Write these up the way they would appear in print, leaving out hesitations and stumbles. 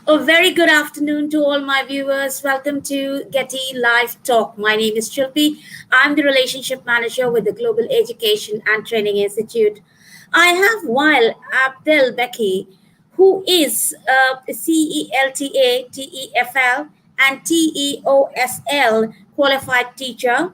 A very good afternoon to all my viewers. Welcome to Getty Live Talk. My name is Shilpi. I'm the Relationship Manager with the Global Education and Training Institute. I have Wael Abdelbaky, who is a CELTA, TEFL, and TEOSL qualified teacher,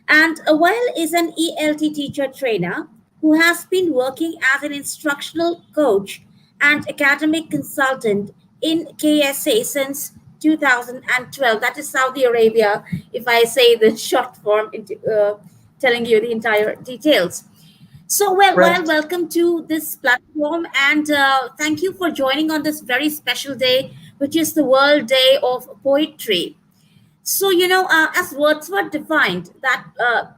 and Wael is an ELT teacher trainer who has been working as an instructional coach and academic consultant in KSA since 2012. That is Saudi Arabia, if I say the short form, into telling you the entire details. So, Correct. welcome to this platform, and thank you for joining on this very special day, which is the World Day of Poetry. So, as Wordsworth defined, that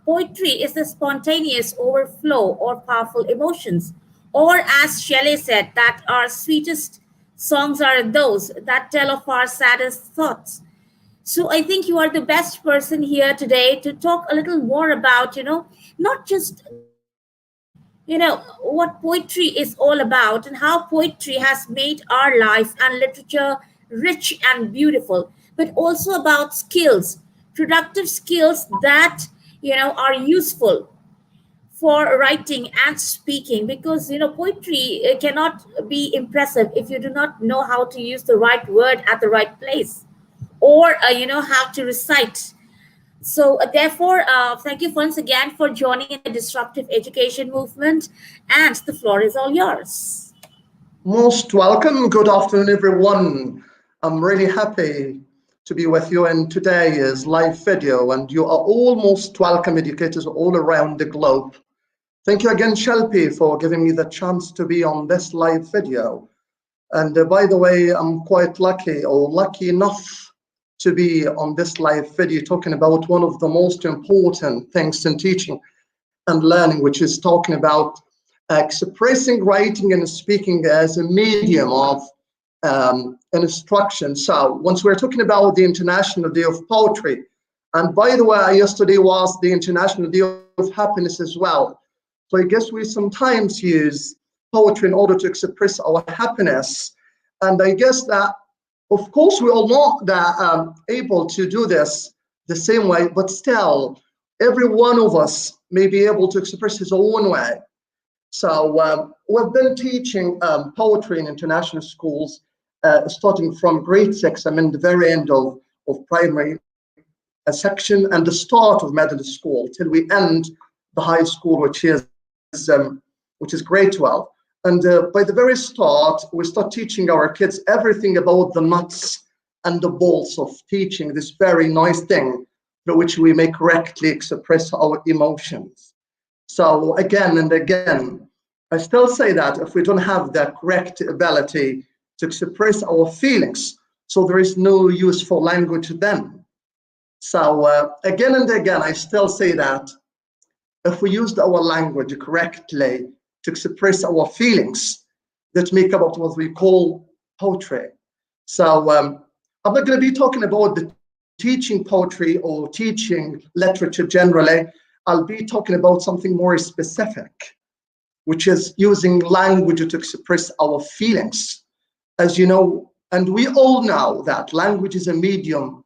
poetry is the spontaneous overflow or powerful emotions. Or, as Shelley said, that our sweetest songs are those that tell of our saddest thoughts. So, I think you are the best person here today to talk a little more about, not just what poetry is all about and how poetry has made our life and literature rich and beautiful, but also about skills, productive skills that are useful for writing and speaking, because poetry cannot be impressive if you do not know how to use the right word at the right place, or how to recite. So, therefore, thank you once again for joining in the disruptive education movement, and the floor is all yours. Most welcome. Good afternoon, everyone. I'm really happy to be with you in today's live video, and you are all most welcome, educators all around the globe. Thank you again, Shelby, for giving me the chance to be on this live video. And by the way, I'm quite lucky or lucky enough to be on this live video talking about one of the most important things in teaching and learning, which is talking about expressing writing and speaking as a medium of instruction. So once we're talking about the International Day of Poetry, and by the way, yesterday was the International Day of Happiness as well. So I guess we sometimes use poetry in order to express our happiness. And I guess that, of course, we all know that able to do this the same way, but still, every one of us may be able to express his own way. So we've been teaching poetry in international schools, starting from grade 6, I mean the very end of primary section and the start of middle school till we end the high school, which is grade 12. And by the very start, we start teaching our kids everything about the nuts and the bolts of teaching this very nice thing through which we may correctly express our emotions. So again and again, I still say that if we don't have the correct ability to express our feelings, so there is no use for language then. So again and again, I still say that if we used our language correctly to express our feelings, that make up what we call poetry. So I'm not going to be talking about the teaching poetry or teaching literature generally. I'll be talking about something more specific, which is using language to express our feelings. As you know, and we all know that language is a medium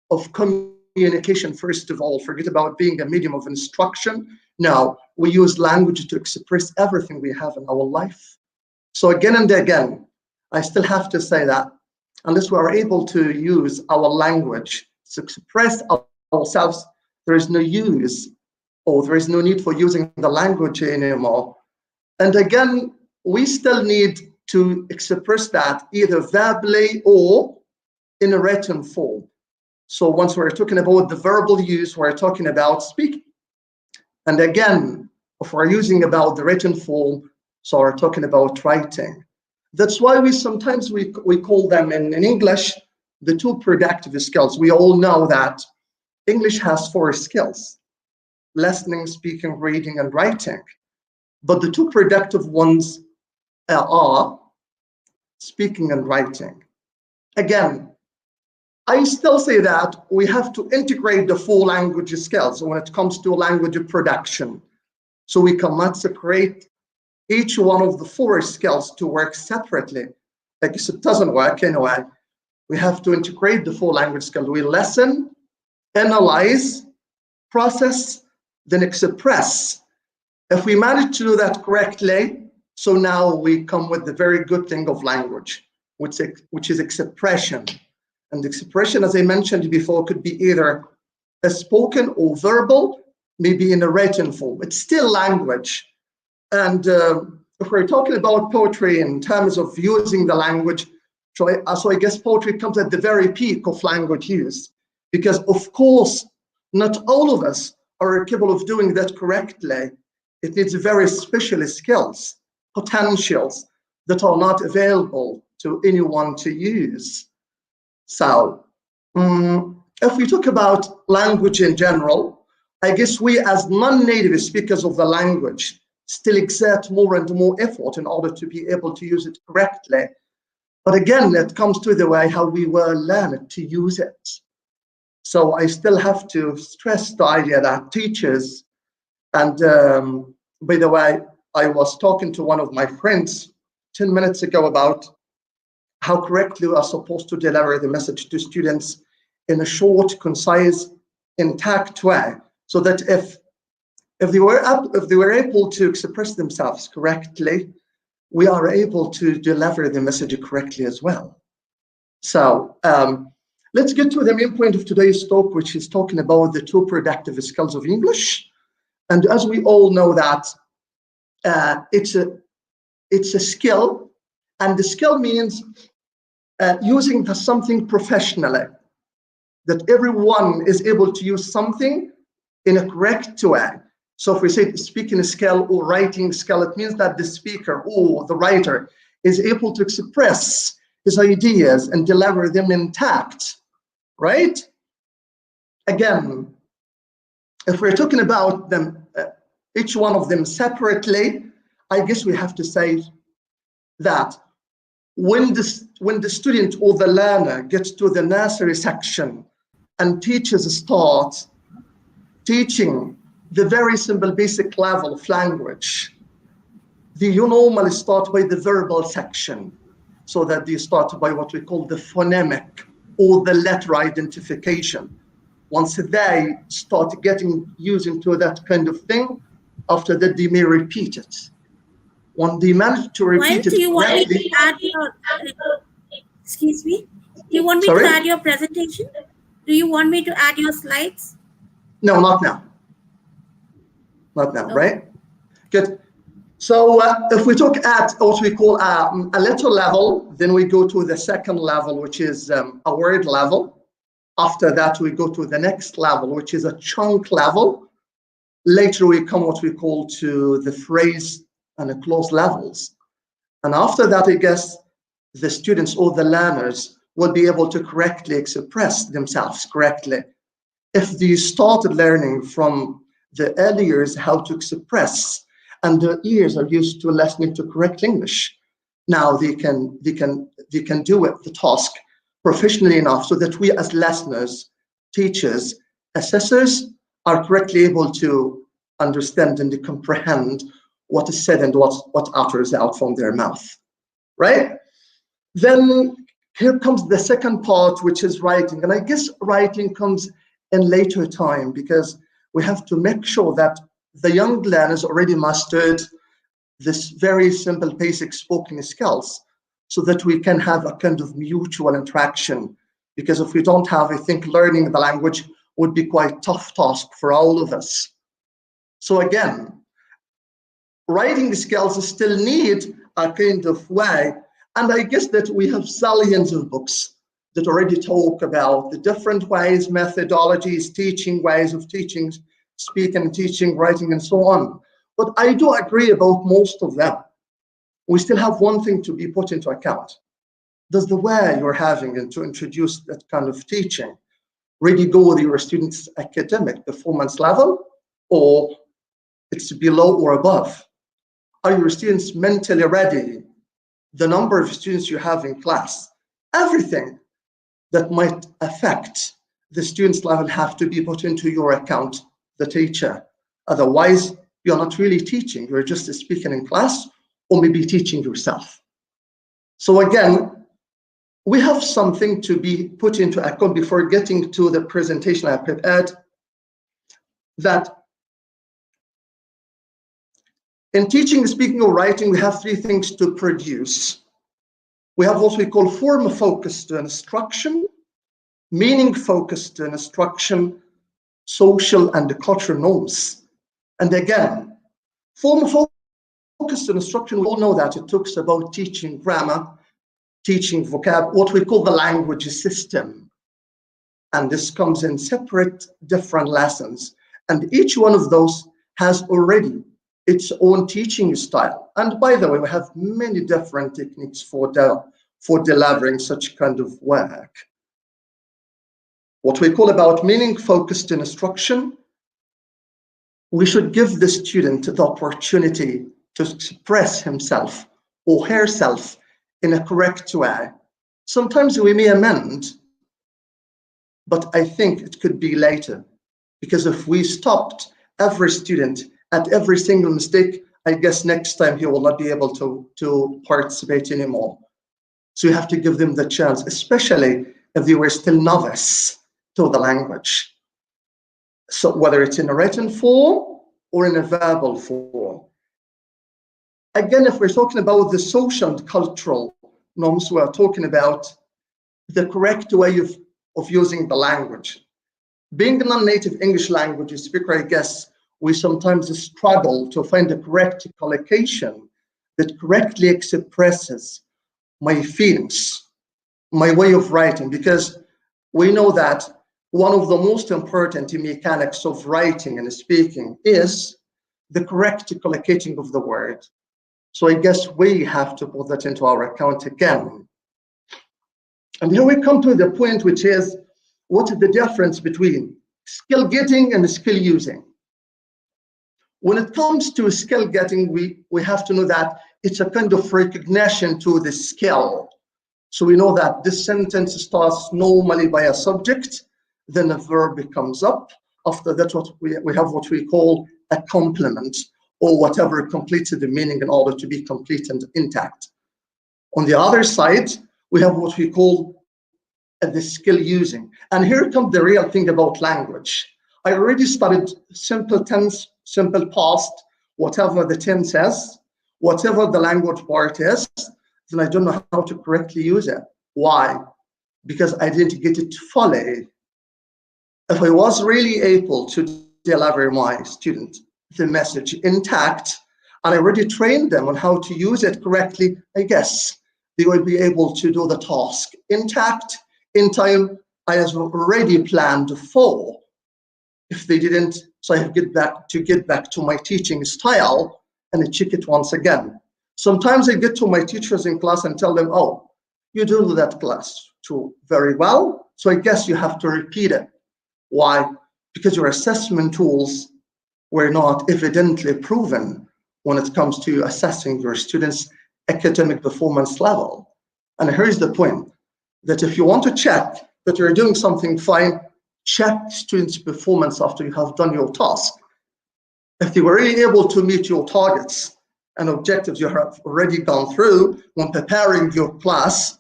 of communication, first of all. Forget about being a medium of instruction. Now, we use language to express everything we have in our life. So again and again, I still have to say that unless we are able to use our language to express ourselves, there is no use, or there is no need for using the language anymore. And again, we still need to express that either verbally or in a written form. So once we're talking about the verbal use, we're talking about speaking. And again, if we're using about the written form, so we're talking about writing. That's why we sometimes we call them in English the two productive skills. We all know that English has 4 skills: listening, speaking, reading, and writing. But the 2 productive ones are speaking and writing. Again, I still say that we have to integrate the 4 language skills when it comes to language production. So we cannot separate each one of the 4 skills to work separately. I guess it doesn't work anyway. We have to integrate the four language skills. We listen, analyze, process, then express. If we manage to do that correctly, so now we come with the very good thing of language, which is expression. And expression, as I mentioned before, could be either a spoken or verbal, maybe in a written form. It's still language. And if we're talking about poetry in terms of using the language, so I guess poetry comes at the very peak of language use, because of course, not all of us are capable of doing that correctly. It needs very special skills, potentials that are not available to anyone to use. So if we talk about language in general, I guess we as non-native speakers of the language still exert more and more effort in order to be able to use it correctly. But again, it comes to the way how we were learned to use it. So I still have to stress the idea that teachers, and by the way, I was talking to one of my friends 10 minutes ago about how correctly we are supposed to deliver the message to students in a short, concise, intact way, so that if they were able to express themselves correctly, we are able to deliver the message correctly as well. So let's get to the main point of today's talk, which is talking about the two productive skills of English. And as we all know that it's a skill, and the skill means using something professionally, that everyone is able to use something in a correct way. So if we say speaking skill or writing skill, it means that the speaker or the writer is able to express his ideas and deliver them intact, right? Again, if we're talking about them, each one of them separately, I guess we have to say that when the student or the learner gets to the nursery section and teachers start teaching the very simple basic level of language, you normally start by the verbal section, so that they start by what we call the phonemic or the letter identification. Once they start getting used into that kind of thing, after that they may repeat it. When they manage to repeat Do it you want me correctly, to add your, excuse me? Do you want me sorry? to add your presentation? Do you want me to add your slides? No, not now. Not now, Okay. right? Good. So if we talk at what we call a letter level, then we go to the second level, which is a word level. After that, we go to the next level, which is a chunk level. Later, we come what we call to the phrase and the clause levels. And after that, I guess the students or the learners will be able to correctly express themselves correctly. If they started learning from the early years how to express, and their ears are used to listening to correct English, now they can do it, the task professionally enough, so that we as listeners, teachers, assessors are correctly able to understand and to comprehend what is said and what utters out from their mouth, right? Then here comes the second part, which is writing. And I guess writing comes in later time, because we have to make sure that the young learners already mastered this very simple basic spoken skills, so that we can have a kind of mutual interaction. Because if we don't have, I think learning the language would be quite tough task for all of us. So again, writing skills still need a kind of way. And I guess that we have zillions of books that already talk about the different ways, methodologies, teaching ways of teaching, speaking, teaching, writing, and so on. But I do agree about most of them. We still have one thing to be put into account. Does the way you're having and to introduce that kind of teaching really go with your students' academic performance level, or it's below or above? Are your students mentally ready? The number of students you have in class, everything that might affect the students' level have to be put into your account, the teacher. Otherwise, you're not really teaching, you're just speaking in class, or maybe teaching yourself. So again, we have something to be put into account before getting to the presentation I prepared, that in teaching, speaking, or writing, we have three things to produce. We have what we call form-focused instruction, meaning-focused instruction, social and cultural norms. And again, form-focused instruction, we all know that it talks about teaching grammar, teaching vocab, what we call the language system. And this comes in separate, different lessons. And each one of those has already its own teaching style. And by the way, we have many different techniques for delivering such kind of work. What we call about meaning-focused instruction, we should give the student the opportunity to express himself or herself in a correct way. Sometimes we may amend, but I think it could be later, because if we stopped every student at every single mistake, I guess next time he will not be able to participate anymore. So you have to give them the chance, especially if they were still novice to the language. So whether it's in a written form or in a verbal form. Again, if we're talking about the social and cultural norms, we're talking about the correct way of using the language. Being a non-native English language speaker, I guess, we sometimes struggle to find the correct collocation that correctly expresses my feelings, my way of writing, because we know that one of the most important mechanics of writing and speaking is the correct collocating of the word. So I guess we have to put that into our account again. And here we come to the point, which is, what is the difference between skill getting and skill using? When it comes to skill getting, we have to know that it's a kind of recognition to the skill. So we know that this sentence starts normally by a subject, then a verb comes up. After that, we have what we call a complement, or whatever completes the meaning in order to be complete and intact. On the other side, we have what we call the skill using. And here comes the real thing about language. I already studied simple tense, simple past, whatever the tense is, whatever the language part is, then I don't know how to correctly use it. Why? Because I didn't get it fully. If I was really able to deliver my student the message intact, and I already trained them on how to use it correctly, I guess they will be able to do the task intact, in time, I have already planned for. If they didn't, so I get back to my teaching style and I check it once again. Sometimes I get to my teachers in class and tell them, oh, you do that class too very well, so I guess you have to repeat it. Why? Because your assessment tools were not evidently proven when it comes to assessing your students' academic performance level. And here's the point, that if you want to check that you're doing something fine, check students' performance after you have done your task. If they were really able to meet your targets and objectives you have already gone through when preparing your class,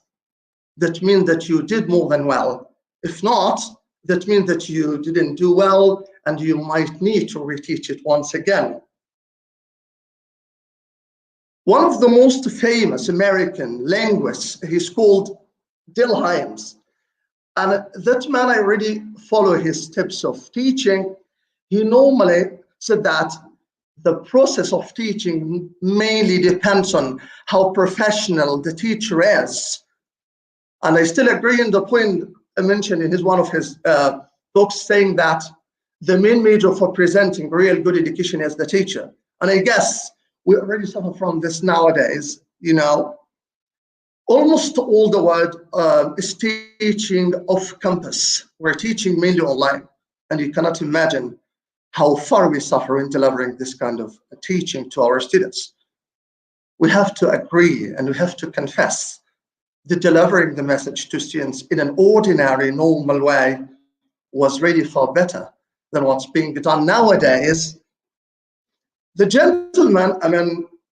that means that you did more than well. If not, that means that you didn't do well and you might need to reteach it once again. One of the most famous American linguists, he's called Dilheims. And that man, I already follow his steps of teaching. He normally said that the process of teaching mainly depends on how professional the teacher is. And I still agree in the point I mentioned in one of his books, saying that the main major for presenting real good education is the teacher. And I guess we already suffer from this nowadays, you know. Almost all the world is teaching off campus. We're teaching mainly online, and you cannot imagine how far we suffer in delivering this kind of teaching to our students. We have to agree and we have to confess that delivering the message to students in an ordinary, normal way was really far better than what's being done nowadays. The gentleman,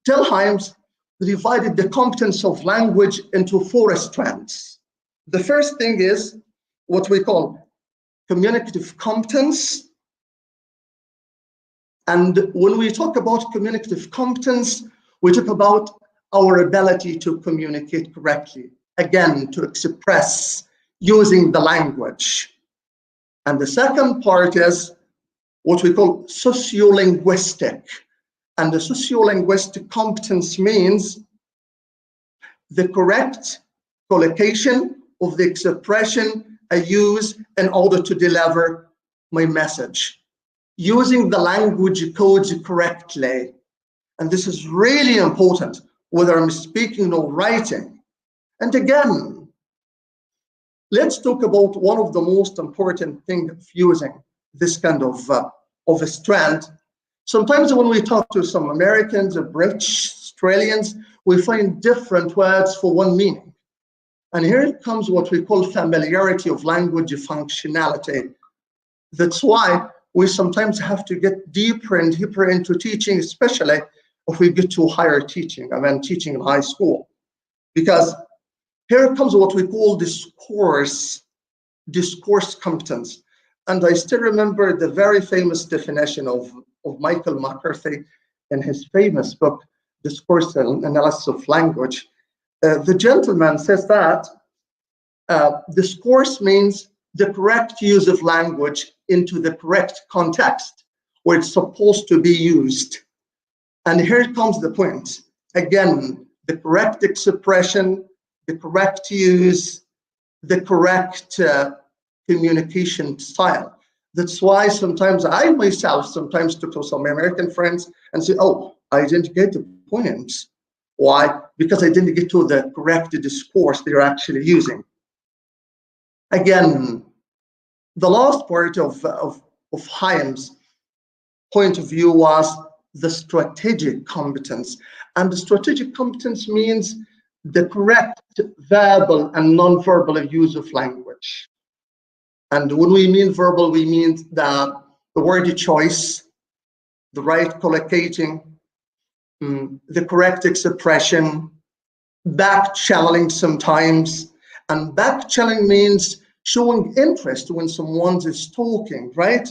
Telheims, divided the competence of language into 4 strands. The first thing is what we call communicative competence. And when we talk about communicative competence, we talk about our ability to communicate correctly, again, to express using the language. And the second part is what we call sociolinguistic. And the sociolinguistic competence means the correct collocation of the expression I use in order to deliver my message, using the language codes correctly. And this is really important, whether I'm speaking or writing. And again, let's talk about one of the most important things of using this kind of a strand. Sometimes when we talk to some Americans or British, Australians, we find different words for one meaning. And here comes what we call familiarity of language functionality. That's why we sometimes have to get deeper and deeper into teaching, especially if we get to higher teaching, teaching in high school. Because here comes what we call discourse competence. And I still remember the very famous definition of Michael McCarthy in his famous book, Discourse Analysis of Language. The gentleman says that discourse means the correct use of language into the correct context where it's supposed to be used. And here comes the point. Again, the correct expression, the correct use, the correct communication style. That's why sometimes I myself sometimes talk to some American friends and say, oh, I didn't get the point. Why? Because I didn't get to the correct discourse they're actually using. Again, the last part of Chaim's point of view was the strategic competence. And the strategic competence means the correct verbal and non-verbal use of language. And when we mean verbal, we mean the word choice, the right collocating, the correct expression, back-channeling sometimes. And back-channeling means showing interest when someone is talking, right?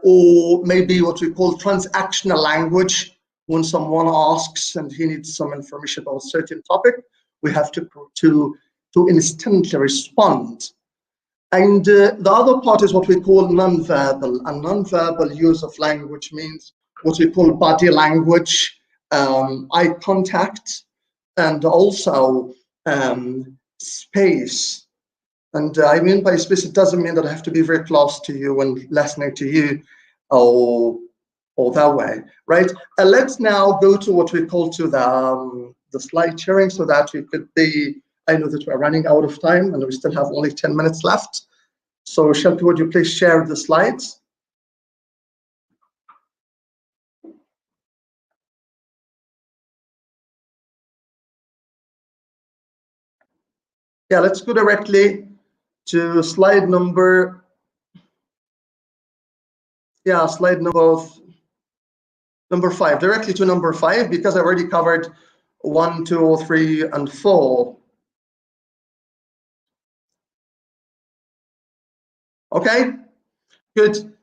Or maybe what we call transactional language. When someone asks and he needs some information about a certain topic, we have to instantly respond. And the other part is what we call non-verbal. And non-verbal use of language means what we call body language, eye contact, and also space. And I mean by space, it doesn't mean that I have to be very close to you when listening to you or that way, right? Let's now go to what we call to the slide sharing so that we could be, I know that we're running out of time and we still have only 10 minutes left. So Shelby, would you please share the slides? Yeah, let's go directly to slide number, slide number 5, directly to number 5, because I already covered 1, 2, 3, and 4. Okay, good.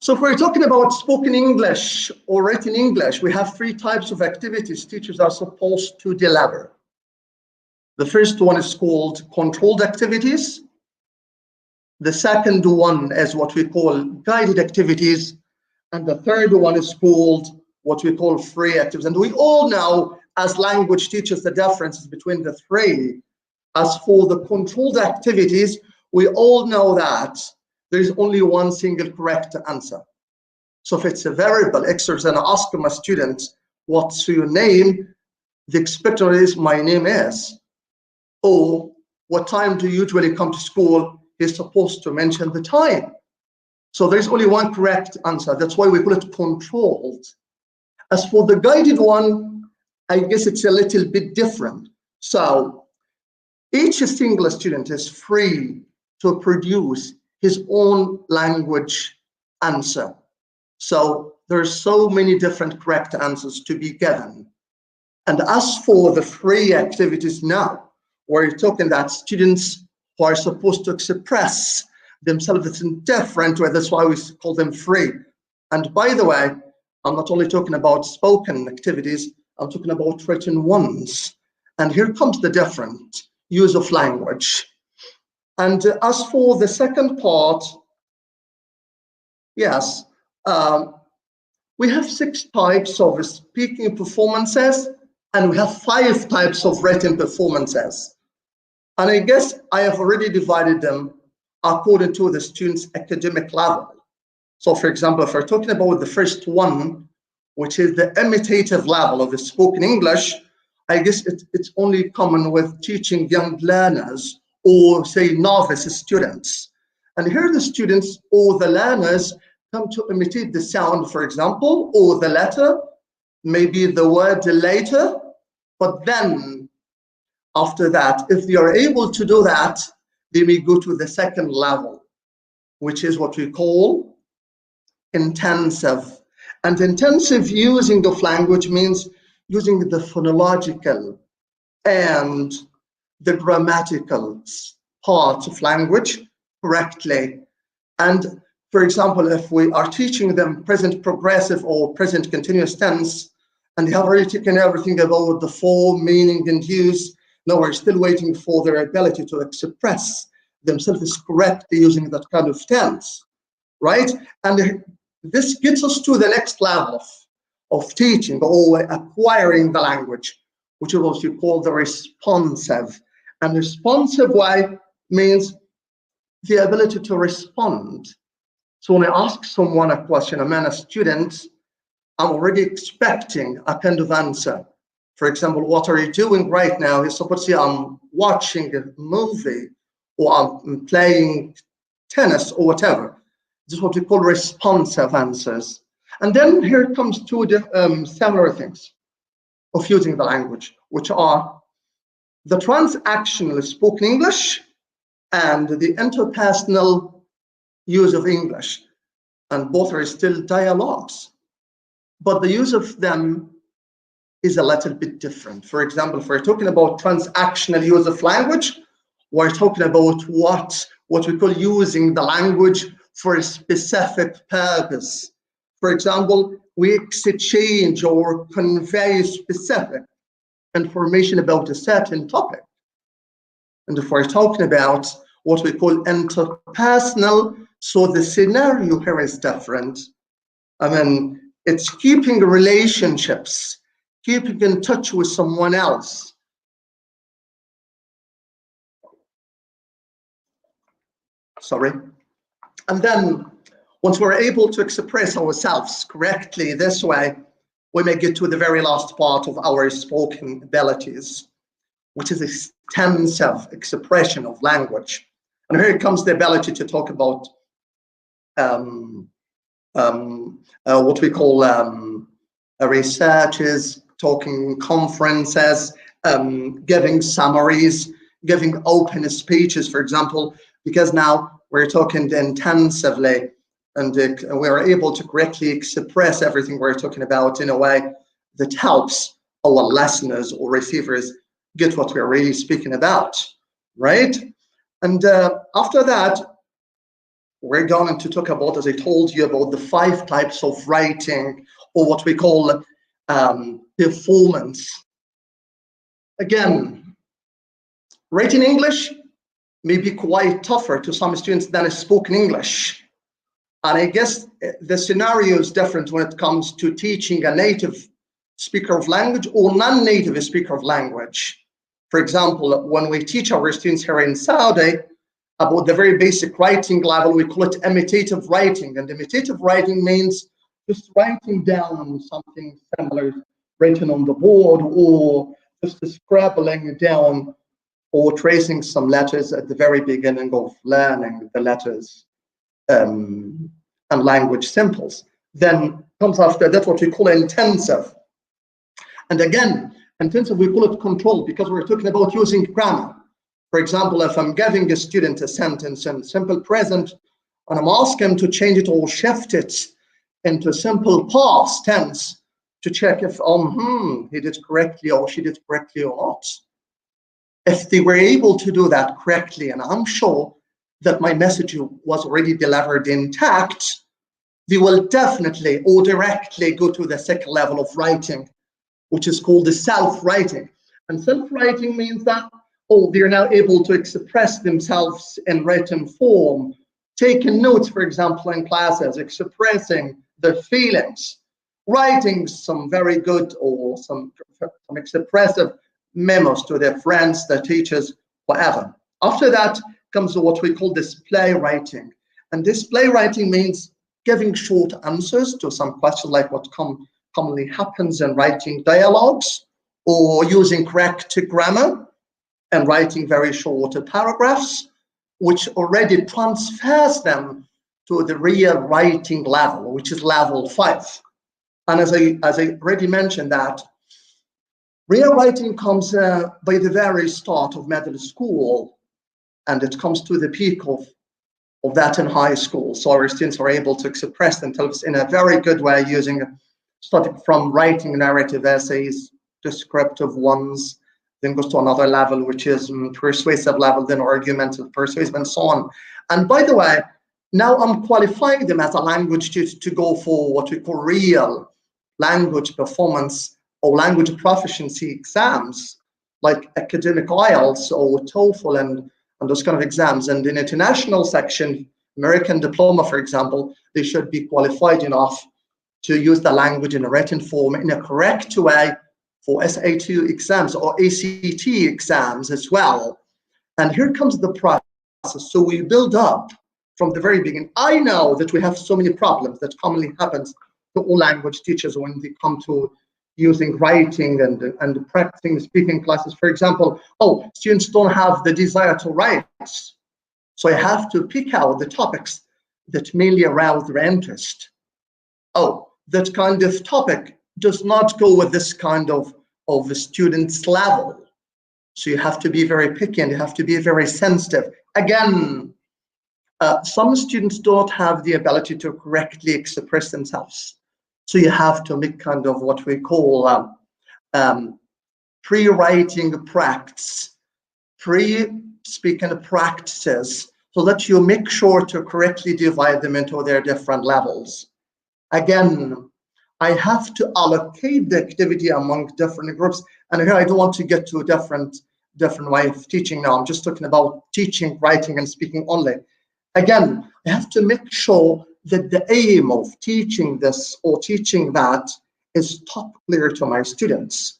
So if we're talking about spoken English or written English, we have 3 types of activities teachers are supposed to deliver. The first one is called controlled activities. The second one is what we call guided activities. And the third one is called what we call free activities. And we all know as language teachers the differences between the 3. As for the controlled activities, we all know that there is only one single correct answer. So if it's a variable exercise and I ask my students, what's your name? The expectation is my name is. Or what time do you usually come to school? He's supposed to mention the time. So there's only one correct answer. That's why we call it controlled. As for the guided one, I guess it's a little bit different. So each single student is free to produce his own language answer. So there's so many different correct answers to be given. And as for the free activities now, where you're talking that students who are supposed to express themselves in different ways, that's why we call them free. And by the way, I'm not only talking about spoken activities, I'm talking about written ones. And here comes the different use of language. And as for the second part, yes, we have 6 types of speaking performances, and we have 5 types of written performances. And I guess I have already divided them according to the student's academic level. So for example, if we're talking about the first one, which is the imitative level of the spoken English, I guess it's only common with teaching young learners or say novice students. And here the students or the learners come to imitate the sound, for example, or the letter, maybe the word later, but then after that, if they are able to do that, they may go to the second level, which is what we call intensive. And intensive using of language means using the phonological and the grammatical part of language correctly. And for example, if we are teaching them present progressive or present continuous tense, and they have already taken everything about the form, meaning, and use, now we're still waiting for their ability to express themselves correctly using that kind of tense, right? And this gets us to the next level of teaching or acquiring the language, which is what you call the responsive. And responsive way means the ability to respond. So when I ask someone a question, I'm a student, I'm already expecting a kind of answer. For example, what are you doing right now? You're supposed to say, I'm watching a movie, or I'm playing tennis, or whatever. This is what we call responsive answers. And then here comes two similar things of using the language, which are the transactional spoken English and the interpersonal use of English. And both are still dialogues, but the use of them is a little bit different. For example, if we're talking about transactional use of language, we're talking about what we call using the language for a specific purpose. For example, we exchange or convey specific information about a certain topic. And if we're talking about what we call interpersonal, so the scenario here is different. I mean, it's keeping relationships, keeping in touch with someone else. Sorry. And then once we're able to express ourselves correctly this way, we may get to the very last part of our spoken abilities, which is extensive expression of language. And here comes the ability to talk about what we call researches, talking conferences, giving summaries, giving open speeches, for example, because now we're talking intensively and we are able to correctly express everything we're talking about in a way that helps our listeners or receivers get what we're really speaking about, right? And after that, we're going to talk about, as I told you, about the 5 types of writing, or what we call performance. Again, written English may be quite tougher to some students than spoken English. And I guess the scenario is different when it comes to teaching a native speaker of language or non-native speaker of language. For example, when we teach our students here in Saudi about the very basic writing level, we call it imitative writing. And imitative writing means just writing down something similar written on the board, or just scribbling down or tracing some letters at the very beginning of learning the letters and language symbols. Then comes after that what we call intensive. And again, intensive, we call it control because we're talking about using grammar. For example, if I'm giving a student a sentence in simple present and I'm asking him to change it or shift it into simple past tense to check if he did correctly or she did correctly or not. if they were able to do that correctly, and I'm sure that my message was already delivered intact, they will definitely or directly go to the second level of writing, which is called the self-writing. And self-writing means that, they're now able to express themselves in written form, taking notes, for example, in classes, expressing their feelings, writing some very good or some expressive memos to their friends, their teachers, whatever. After that comes what we call display writing. And display writing means giving short answers to some questions like what commonly happens in writing dialogues, or using correct grammar and writing very short paragraphs, which already transfers them to the real writing level, which is level 5. And as I already mentioned, that real writing comes by the very start of middle school, and it comes to the peak of that in high school. So our students are able to express themselves in a very good way, starting from writing narrative essays, descriptive ones, then goes to another level, which is persuasive level, then argumentative, persuasive, and so on. And by the way, now I'm qualifying them as a language to go for what we call real language performance or language proficiency exams, like academic IELTS or TOEFL and those kind of exams. And in international section, American diploma, for example, they should be qualified enough to use the language in a written form in a correct way for SAT exams or ACT exams as well. And here comes the process. So we build up from the very beginning. I know that we have so many problems that commonly happens to all language teachers when they come to using writing and practicing speaking classes. For example, students don't have the desire to write. So I have to pick out the topics that mainly arouse their interest. That kind of topic does not go with this kind of a student's level. So you have to be very picky and you have to be very sensitive. Again, some students don't have the ability to correctly express themselves. So you have to make kind of what we call pre-writing practice, pre-speaking practices, so that you make sure to correctly divide them into their different levels. Again, I have to allocate the activity among different groups. And here I don't want to get to a different way of teaching now. I'm just talking about teaching, writing, and speaking only. Again, I have to make sure that the aim of teaching this or teaching that is top clear to my students.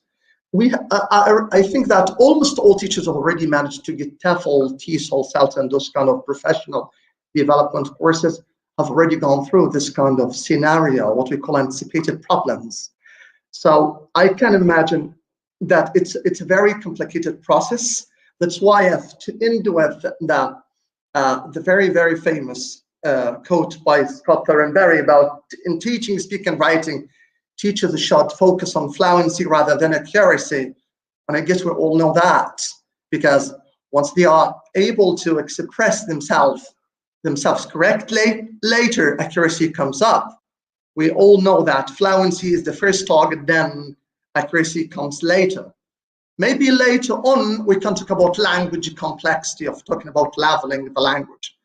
I think that almost all teachers have already managed to get TEFL, TESOL, CELTA, and those kind of professional development courses have already gone through this kind of scenario, what we call anticipated problems. So I can imagine that it's a very complicated process. That's why I have to end with the very, very famous quote by Scott Thornberry about in teaching, speaking, and writing, teachers should focus on fluency rather than accuracy. And I guess we all know that, because once they are able to express themselves correctly, later accuracy comes up. We all know that fluency is the first target, then accuracy comes later. Maybe later on, we can talk about language complexity of talking about leveling the language.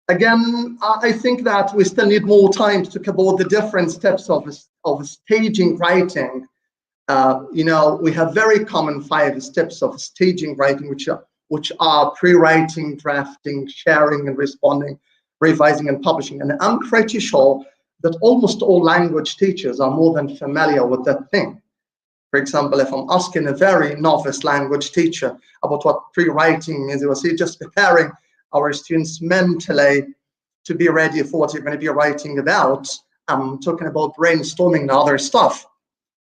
Again, I think that we still need more time to talk about the different steps of staging writing. We have very common 5 steps of staging writing, which are pre-writing, drafting, sharing and responding, revising and publishing. And I'm pretty sure that almost all language teachers are more than familiar with that thing. For example, if I'm asking a very novice language teacher about what pre-writing is, they will say just preparing our students mentally to be ready for what you're going to be writing about. I'm talking about brainstorming and other stuff.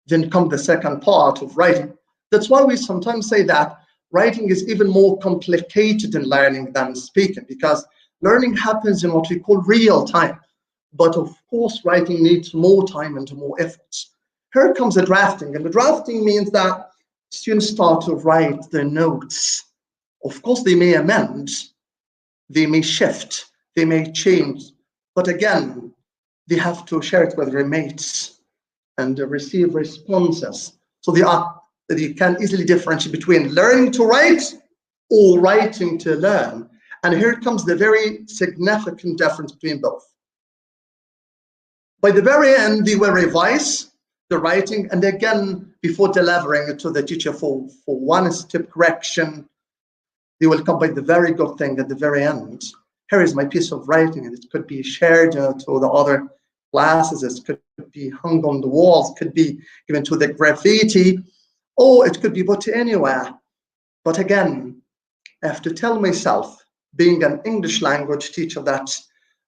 Then come the second part of writing. That's why we sometimes say that writing is even more complicated in learning than speaking, because learning happens in what we call real time. But of course, writing needs more time and more efforts. Here comes the drafting, and the drafting means that students start to write their notes. Of course, they may amend, they may shift, they may change, but again, they have to share it with their mates and receive responses. So they are that you can easily differentiate between learning to write or writing to learn. And here comes the very significant difference between both. By the very end, they will revise the writing, and again, before delivering it to the teacher for one step correction, they will come by the very good thing at the very end. Here is my piece of writing, and it could be shared to the other classes, it could be hung on the walls, it could be given to the graffiti, or it could be put anywhere. But again, I have to tell myself, being an English language teacher, that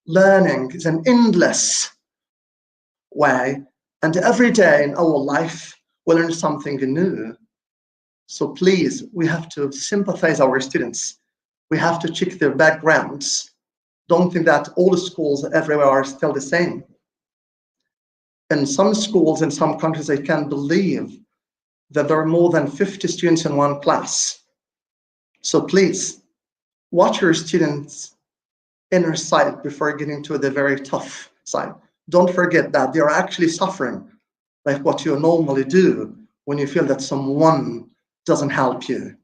learning is an endless way, and every day in our life we learn something new. So please, we have to sympathize our students. We have to check their backgrounds. Don't think that all the schools everywhere are still the same. In some schools, in some countries, I can't believe that there are more than 50 students in one class. So please, watch your students' inner side before getting to the very tough side. Don't forget that they are actually suffering like what you normally do when you feel that someone doesn't help you.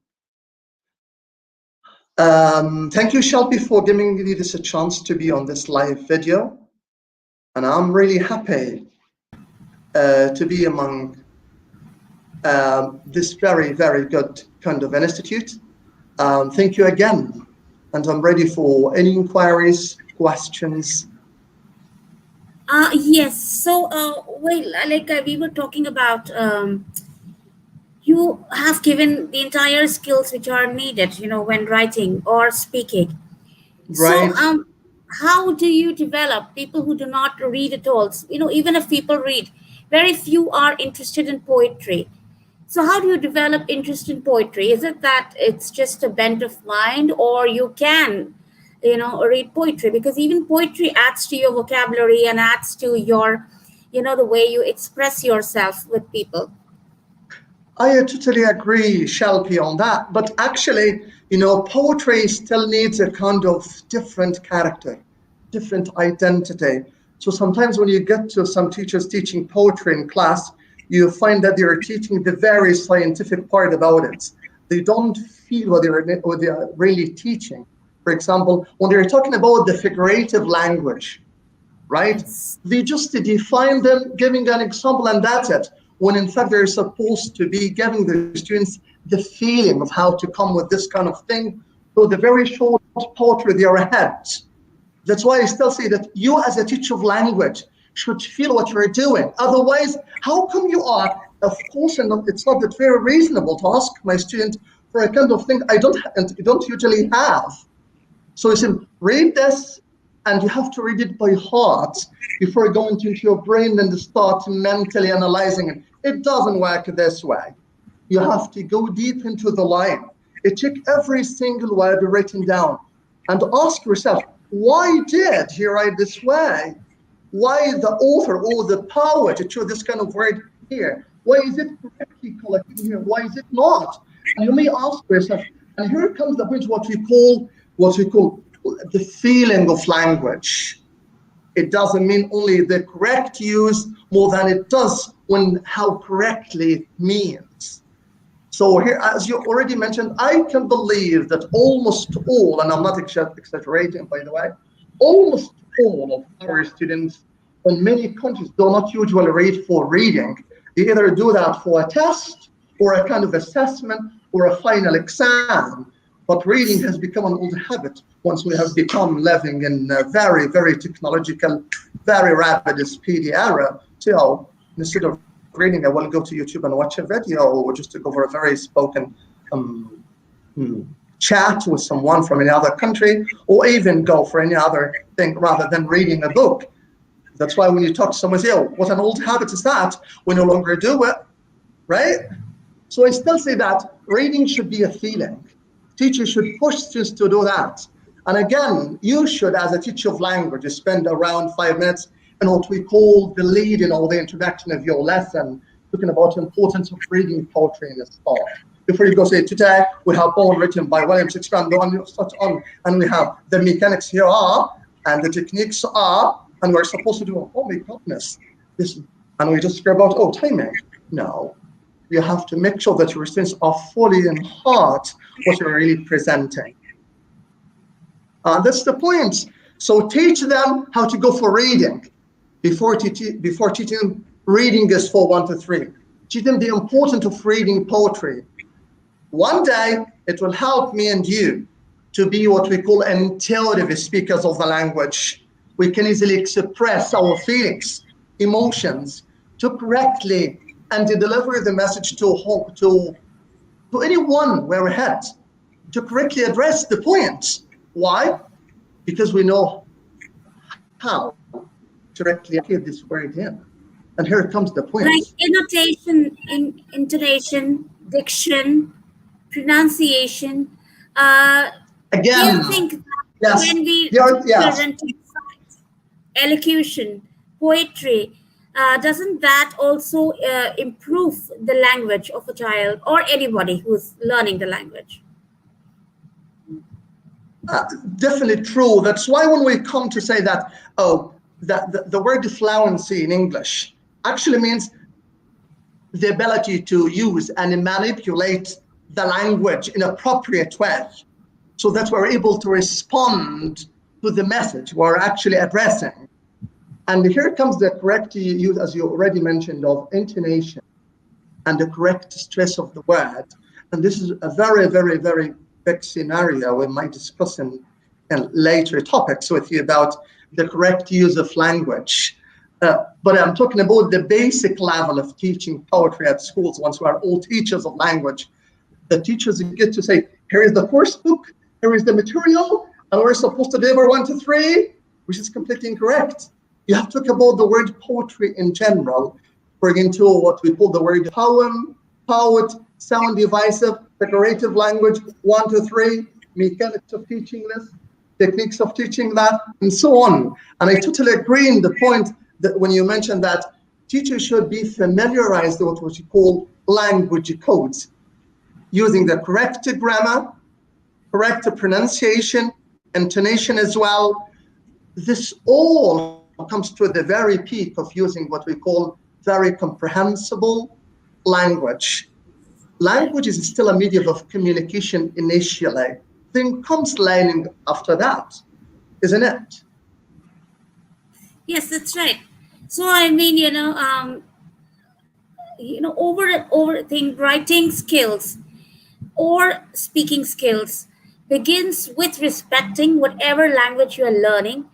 Thank you, Shelby, for giving me this a chance to be on this live video. And I'm really happy to be among this very, very good kind of an institute. Thank you again. And I'm ready for any inquiries, questions. Yes. So, well, like we were talking about, you have given the entire skills which are needed, when writing or speaking. So, Right. how do you develop people who do not read at all? Even if people read, very few are interested in poetry. So, how do you develop interest in poetry? Is it that it's just a bent of mind, or you can, read poetry? Because even poetry adds to your vocabulary and adds to your, the way you express yourself with people. I totally agree, Shelby, on that. But actually, poetry still needs a kind of different character, different identity. So sometimes when you get to some teachers teaching poetry in class, you find that they are teaching the very scientific part about it. They don't feel what they are really teaching. For example, when they're talking about the figurative language, right? Yes. They just define them, giving an example, and that's it. When in fact they're supposed to be giving the students the feeling of how to come with this kind of thing. So the very short poetry they are ahead. That's why I still say that you as a teacher of language should feel what you're doing. Otherwise, how come you are, of course, and it's not that very reasonable to ask my student for a kind of thing I don't usually have. So you say, read this, and you have to read it by heart before going into your brain and start mentally analyzing it. It doesn't work this way. You have to go deep into the line. Check every single word written down and ask yourself, why did he write this way? Why the author or the poet chose this kind of word here? Why is it correctly collected here? Why is it not? And you may ask yourself, and here comes the point what we call the feeling of language. It doesn't mean only the correct use more than it does when how correctly it means. So here, as you already mentioned, I can believe that almost all, and I'm not exaggerating, by the way, almost all of our students in many countries do not usually read for reading. They either do that for a test or a kind of assessment or a final exam. But reading has become an old habit once we have become living in a very, very technological, very rapid, speedy era. So instead of reading, I will go to YouTube and watch a video or just to go for a very spoken um, chat with someone from any other country, or even go for any other thing rather than reading a book. That's why when you talk to someone, say, oh, what an old habit is that? We no longer do it, right? So I still say that reading should be a feeling. Teachers should push students to do that. And again, you should, as a teacher of language, spend around 5 minutes in what we call the lead in all the introduction of your lesson, talking about the importance of reading poetry in its thought. Before you go say, today we have poem written by William Shakespeare, and such on, and we have the mechanics here are, and the techniques are, and we're supposed to do, oh my goodness, this, and we just care about, oh, timing. No, you have to make sure that your students are fully in heart what you're really presenting. That's the point. So teach them how to go for reading before teaching them reading is for 1 to 3. Teach them the importance of reading poetry. One day, it will help me and you to be what we call intuitive speakers of the language. We can easily express our feelings, emotions, to correctly and to deliver the message to anyone we're ahead, to correctly address the point. Why? Because we know how to correctly get this word in. And here comes the point. Like intonation, intonation, diction, pronunciation. Do you Again, think that yes, when we yes. present science, elocution, poetry, doesn't that also improve the language of a child or anybody who's learning the language? Definitely true. That's why when we come to say that, that the word fluency in English actually means the ability to use and manipulate the language in an appropriate way, so that we're able to respond to the message we're actually addressing. And here comes the correct use, as you already mentioned, of intonation and the correct stress of the word. And this is a very, very, very big scenario we might discuss in later topics with you about the correct use of language. But I'm talking about the basic level of teaching poetry at schools. Once we are all teachers of language, the teachers get to say, here is the course book, here is the material, and we're supposed to deliver 1 to 3, which is completely incorrect. You have to talk about the word poetry in general, bring into what we call the word poem, poet, sound divisive, figurative language, 1 to 3, mechanics of teaching this, techniques of teaching that, and so on. And I totally agree in the point that when you mentioned that teachers should be familiarized with what you call language codes, using the correct grammar, correct pronunciation, intonation as well. This all comes to the very peak of using what we call very comprehensible language. Language is still a medium of communication initially, then comes learning after that, isn't it? Yes, that's right. So I mean, overthink writing skills or speaking skills begins with respecting whatever language you are learning,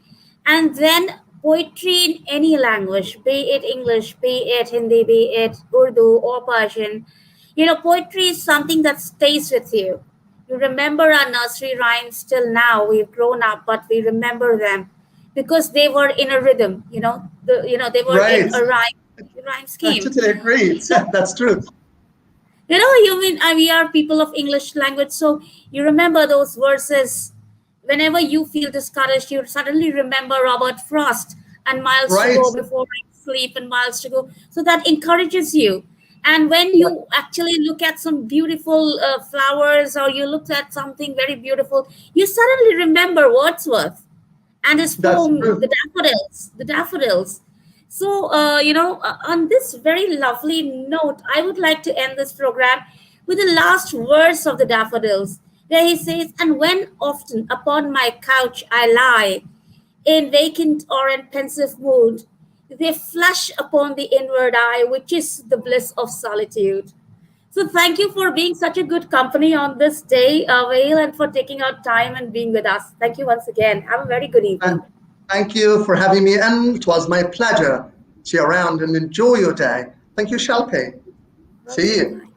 and then poetry in any language, be it English, be it Hindi, be it Urdu or Persian. Poetry is something that stays with you. You remember our nursery rhymes till now. We've grown up, but we remember them because they were in a rhythm. They were in Right. a rhyme I scheme. totally agree. So That's true. you mean we are people of English language, so you remember those verses. Whenever you feel discouraged, you suddenly remember Robert Frost and miles to Right. go before I sleep and miles to go. So that encourages you. And when Yeah, you actually look at some beautiful flowers or you look at something very beautiful, you suddenly remember Wordsworth and his that's poem, true. The Daffodils. So, on this very lovely note, I would like to end this program with the last verse of the Daffodils, where he says, "And when often upon my couch I lie, in vacant or in pensive mood, they flush upon the inward eye, which is the bliss of solitude." So thank you for being such a good company on this day, Wael, and for taking out time and being with us. Thank you once again. Have a very good And evening. thank you for having me. And it was my pleasure. See you around and enjoy your day. Thank you, Shalpe. See Okay, you. bye.